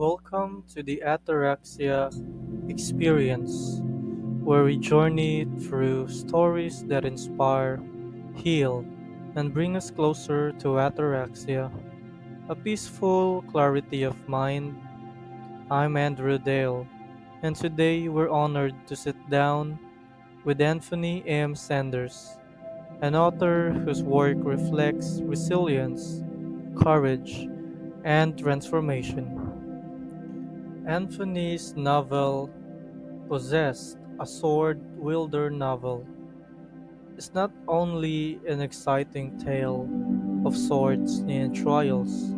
Welcome to the Ataraxia Experience, where we journey through stories that inspire, heal, and bring us closer to ataraxia, a peaceful clarity of mind. I'm Andrew Dale, and today we're honored to sit down with Anthony M. Sanders, an author whose work reflects resilience, courage, and transformation. Anthony's novel, Possessed, a Sword-Wielder novel, is not only an exciting tale of swords and trials,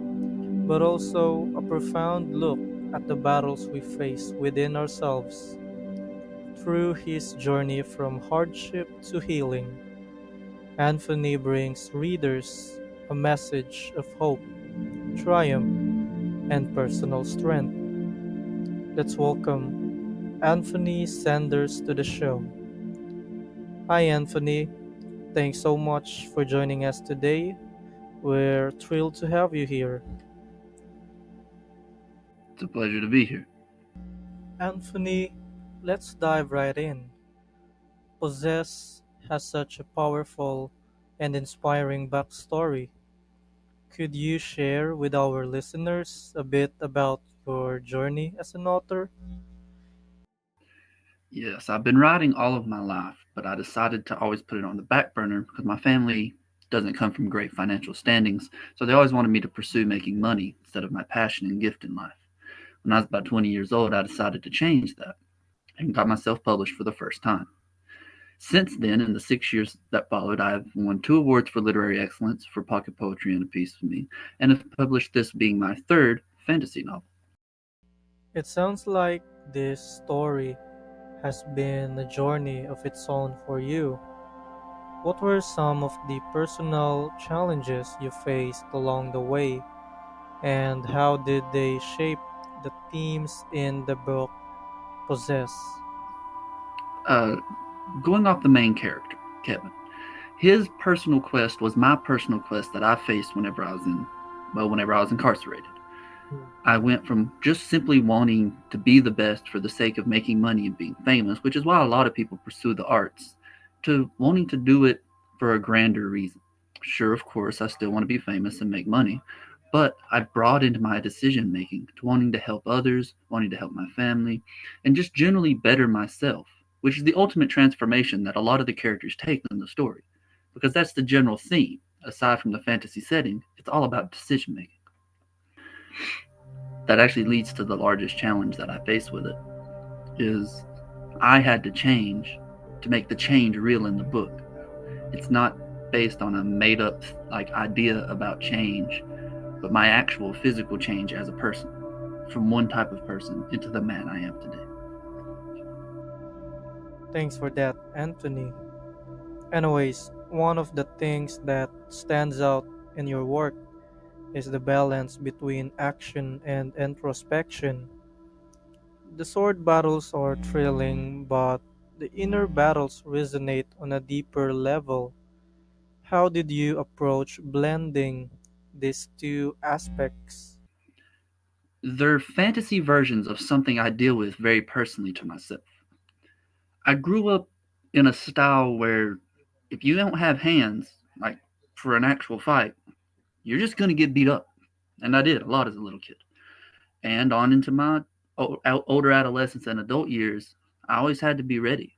but also a profound look at the battles we face within ourselves. Through his journey from hardship to healing, Anthony brings readers a message of hope, triumph, and personal strength. Let's welcome Anthony Sanders to the show. Hi, Anthony. Thanks so much for joining us today. We're thrilled to have you here. It's a pleasure to be here. Anthony, let's dive right in. Possess has such a powerful and inspiring backstory. Could you share with our listeners a bit about your journey as an author? Yes, I've been writing all of my life, but I decided to always put it on the back burner because my family doesn't come from great financial standings, so they always wanted me to pursue making money instead of my passion and gift in life. When I was about 20 years old, I decided to change that and got myself published for the first time. Since then, in the 6 years that followed, I have won two awards for literary excellence for pocket poetry and a piece of me, and have published this being my third fantasy novel. It sounds like this story has been a journey of its own for you. What were some of the personal challenges you faced along the way, and how did they shape the themes in the book Possess? Uh, Going off the main character, Kevin. His personal quest was my personal quest that I faced whenever I was incarcerated. Hmm. I went from just simply wanting to be the best for the sake of making money and being famous, which is why a lot of people pursue the arts, to wanting to do it for a grander reason. Sure, of course, I still want to be famous and make money, but I've broadened my decision making to wanting to help others, wanting to help my family, and just generally better myself, which is the ultimate transformation that a lot of the characters take in the story. Because that's the general theme. Aside from the fantasy setting, it's all about decision making. That actually leads to the largest challenge that I face with it is I had to change to make the change real in the book. It's not based on a made up idea about change, but my actual physical change as a person, from one type of person into the man I am today. Thanks for that, Anthony. Anyways, one of the things that stands out in your work is the balance between action and introspection. The sword battles are thrilling, but the inner battles resonate on a deeper level. How did you approach blending these two aspects? They're fantasy versions of something I deal with very personally to myself. I grew up in a style where if you don't have hands, like for an actual fight, you're just going to get beat up. And I did a lot as a little kid. And on into my older adolescence and adult years, I always had to be ready.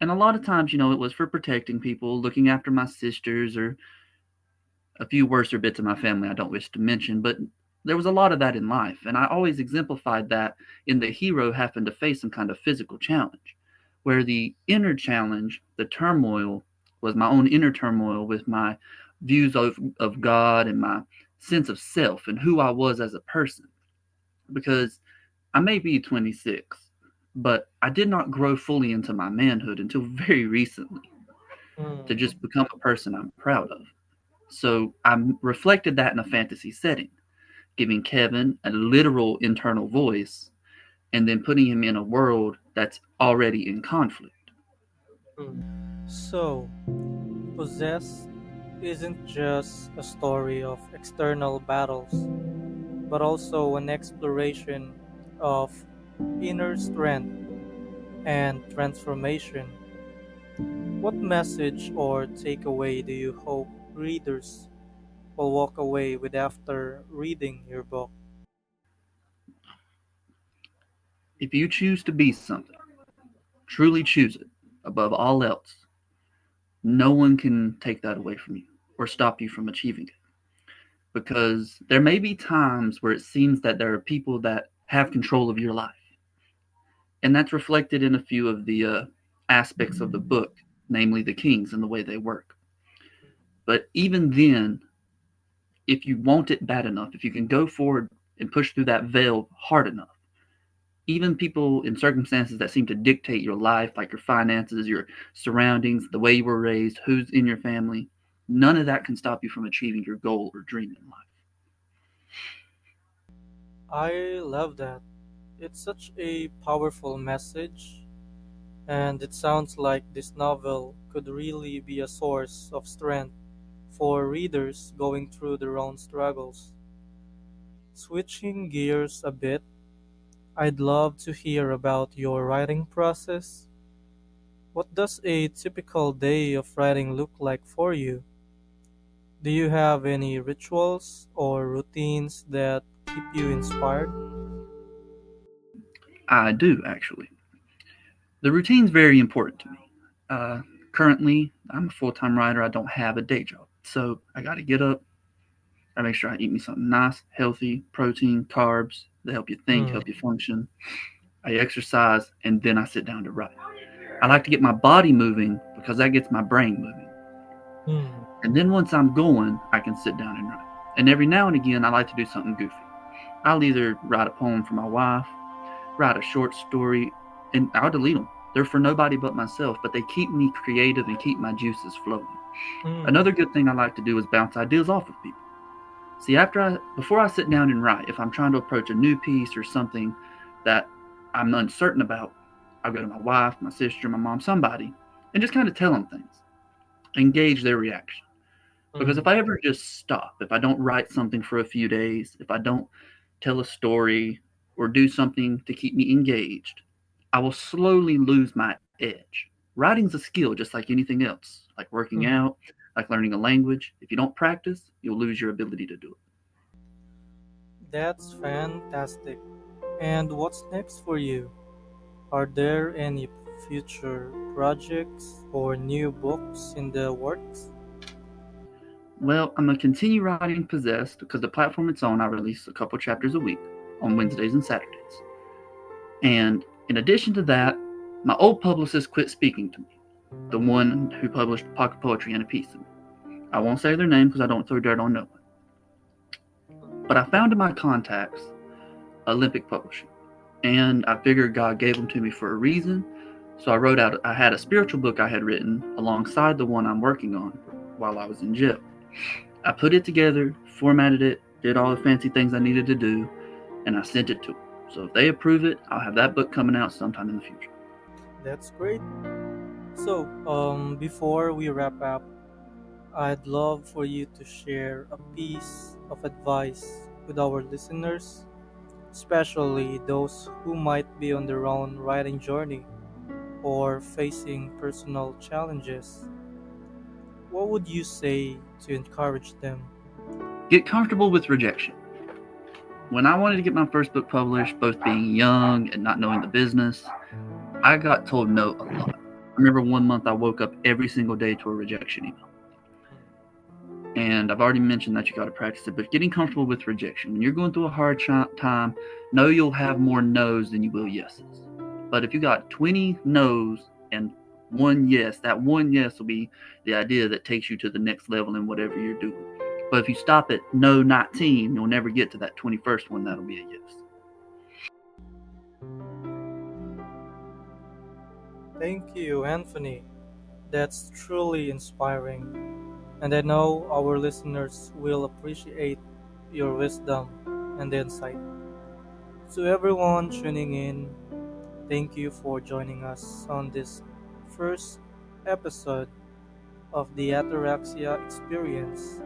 And a lot of times, it was for protecting people, looking after my sisters, or a few worser bits of my family I don't wish to mention. But there was a lot of that in life. And I always exemplified that in the hero having to face some kind of physical challenge, where the inner challenge, the turmoil, was my own inner turmoil with my views of God and my sense of self and who I was as a person. Because I may be 26, but I did not grow fully into my manhood until very recently to Hmm. just become a person I'm proud of. So I reflected that in a fantasy setting, giving Kevin a literal internal voice and then putting him in a world that's already in conflict. So, Possess isn't just a story of external battles, but also an exploration of inner strength and transformation. What message or takeaway do you hope readers will walk away with after reading your book? If you choose to be something, truly choose it above all else, no one can take that away from you or stop you from achieving it. Because there may be times where it seems that there are people that have control of your life. And that's reflected in a few of the aspects of the book, namely the kings and the way they work. But even then, if you want it bad enough, if you can go forward and push through that veil hard enough, even people in circumstances that seem to dictate your life, like your finances, your surroundings, the way you were raised, who's in your family, none of that can stop you from achieving your goal or dream in life. I love that. It's such a powerful message, and it sounds like this novel could really be a source of strength for readers going through their own struggles. Switching gears a bit, I'd love to hear about your writing process. What does a typical day of writing look like for you? Do you have any rituals or routines that keep you inspired? I do, actually. The routine's very important to me. Uh, Currently, I'm a full time writer. I don't have a day job. So I got to get up. I make sure I eat me something nice, healthy, protein, carbs that help you think, Hmm. help you function. I exercise, and then I sit down to write. I like to get my body moving because that gets my brain moving. Hmm. And then once I'm going, I can sit down and write. And every now and again, I like to do something goofy. I'll either write a poem for my wife, write a short story, and I'll delete them. They're for nobody but myself, but they keep me creative and keep my juices flowing. Hmm. Another good thing I like to do is bounce ideas off of people. See, before I sit down and write, if I'm trying to approach a new piece or something that I'm uncertain about, I'll go to my wife, my sister, my mom, somebody, and just kind of tell them things, engage their reaction. Because if Hmm. I ever just stop, if I don't write something for a few days, if I don't tell a story or do something to keep me engaged, I will slowly lose my edge. Writing's a skill just like anything else, like working Hmm. out, like learning a language. If you don't practice, you'll lose your ability to do it. That's fantastic. And what's next for you? Are there any future projects or new books in the works? Well, I'm going to continue writing Possessed because the platform it's on, I release a couple chapters a week on Hmm. Wednesdays and Saturdays. And in addition to that, my old publicist quit speaking to me, the one who published Pocket Poetry and a Piece of Me. I won't say their name because I don't throw dirt on no one. But I found in my contacts Olympic Publishing, and I figured God gave them to me for a reason. So I had a spiritual book I had written alongside the one I'm working on while I was in jail. I put it together, formatted it, did all the fancy things I needed to do, and I sent it to them. So if they approve it, I'll have that book coming out sometime in the future. That's great. So, before we wrap up, I'd love for you to share a piece of advice with our listeners, especially those who might be on their own writing journey or facing personal challenges. What would you say to encourage them? Get comfortable with rejection. When I wanted to get my first book published, both being young and not knowing the business, I got told no a lot. I remember one month I woke up every single day to a rejection email. And I've already mentioned that you got to practice it, but getting comfortable with rejection. When you're going through a hard time, know you'll have more no's than you will yeses. But if you got 20 no's and one yes, that one yes will be the idea that takes you to the next level in whatever you're doing. But if you stop at no 19, you'll never get to that 21st one that'll be a yes. Thank you, Anthony. That's truly inspiring, and I know our listeners will appreciate your wisdom and insight. To everyone tuning in, thank you for joining us on this first episode of the Ataraxia Experience.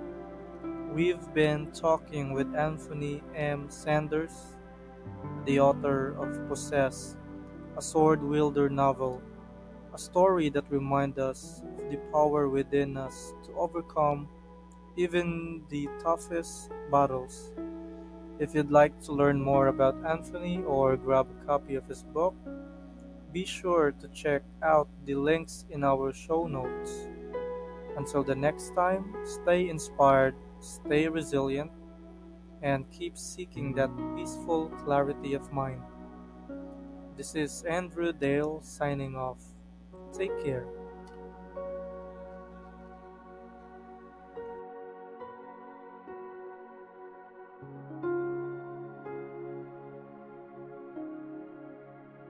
We've been talking with Anthony M. Sanders, the author of Possess, a Sword-Wielder novel, a story that reminds us of the power within us to overcome even the toughest battles. If you'd like to learn more about Anthony or grab a copy of his book, be sure to check out the links in our show notes. Until the next time, stay inspired, stay resilient, and keep seeking that peaceful clarity of mind. This is Andrew Dale signing off. Take care.